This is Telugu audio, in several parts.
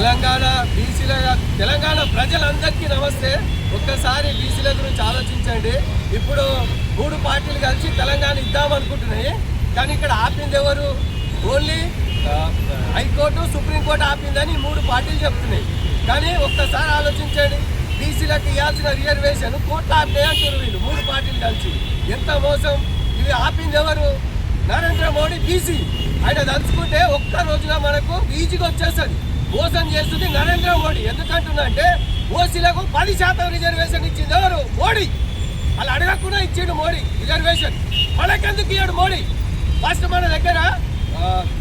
తెలంగాణ ప్రజలందరికీ నమస్తే. ఒక్కసారి బీసీల గురించి ఆలోచించండి. ఇప్పుడు 3 పార్టీలు కలిసి తెలంగాణ ఇద్దామనుకుంటున్నాయి, కానీ ఇక్కడ ఆపింది ఎవరు? ఓన్లీ హైకోర్టు, సుప్రీంకోర్టు ఆపిందని 3 పార్టీలు చెప్తున్నాయి. కానీ ఒక్కసారి ఆలోచించండి, బీసీలకు ఇవ్వాల్సిన రిజర్వేషన్ కోర్టు ఆపినాయి అంటారు వీళ్ళు 3 పార్టీలు కలిసి. ఎంత మోసం! ఇవి ఆపింది ఎవరు? నరేంద్ర మోడీ బీసీ. ఆయన తలుచుకుంటే ఒక్క రోజున మనకు ఈజీగా వచ్చేస్తుంది. మోసం చేస్తుంది నరేంద్ర మోడీ. ఎందుకంటున్నా అంటే ఓసీలకు 10% రిజర్వేషన్ ఇచ్చింది ఎవరు? మోడీ. వాళ్ళు అడగకుండా ఇచ్చిండు మోడీ రిజర్వేషన్. మనకెందుకు ఇయ్యాడు మోడీ? ఫస్ట్ మన దగ్గర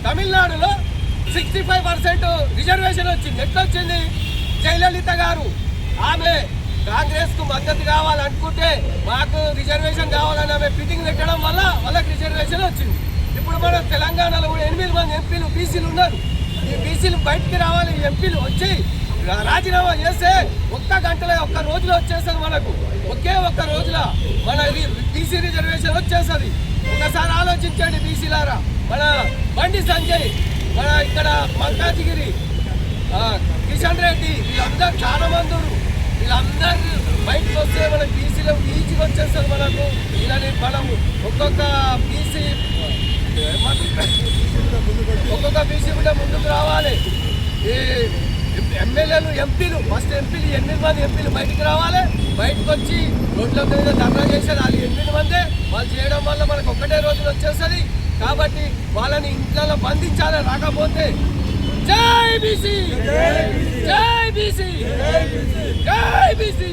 తమిళనాడులో 65% రిజర్వేషన్ వచ్చింది. ఎట్లా వచ్చింది? జయలలిత గారు ఆమె కాంగ్రెస్ కు మద్దతు కావాలనుకుంటే మాకు రిజర్వేషన్ కావాలని ఆమె ఫిట్టింగ్ పెట్టడం వల్ల వాళ్ళకి రిజర్వేషన్ వచ్చింది. ఇప్పుడు మన తెలంగాణలో కూడా 8 మంది ఎంపీలు బీసీలు ఉన్నారు. ఈ బీసీలు బయటికి రావాలి. ఎంపీలు వచ్చి రాజీనామా చేస్తే ఒక్క గంటలో, ఒక్క రోజులో వచ్చేస్తుంది మనకు. ఒకే ఒక్క రోజులో మన బీసీ రిజర్వేషన్ వచ్చేస్తుంది. ఒకసారి ఆలోచించండి బీసీలారా. మన బండి సంజయ్, మన ఇక్కడ మల్కాజిగిరి, కిషన్ రెడ్డి, వీళ్ళందరూ చాలా మంది. వీళ్ళందరూ బయటకు వస్తే మనకు బీసీలో ఈజీగా వచ్చేస్తుంది మనకు. వీళ్ళని మనం ఒక్కొక్క బీసీ కూడా ముందుకు రావాలి. ఈ ఎమ్మెల్యేలు, ఎంపీలు, ఫస్ట్ ఎంపీలు 8 మంది ఎంపీలు బయటికి రావాలి. బయటకు వచ్చి రోడ్ల మీద ధర్నా చేసేది వాళ్ళు 8 మందే. వాళ్ళు చేయడం వల్ల మనకు ఒక్కటే రోజులు వచ్చేస్తుంది. కాబట్టి వాళ్ళని ఇంట్లో బంధించాలి. రాకపోతే జై బీసీ, జై బీసీ, జై బీసీ.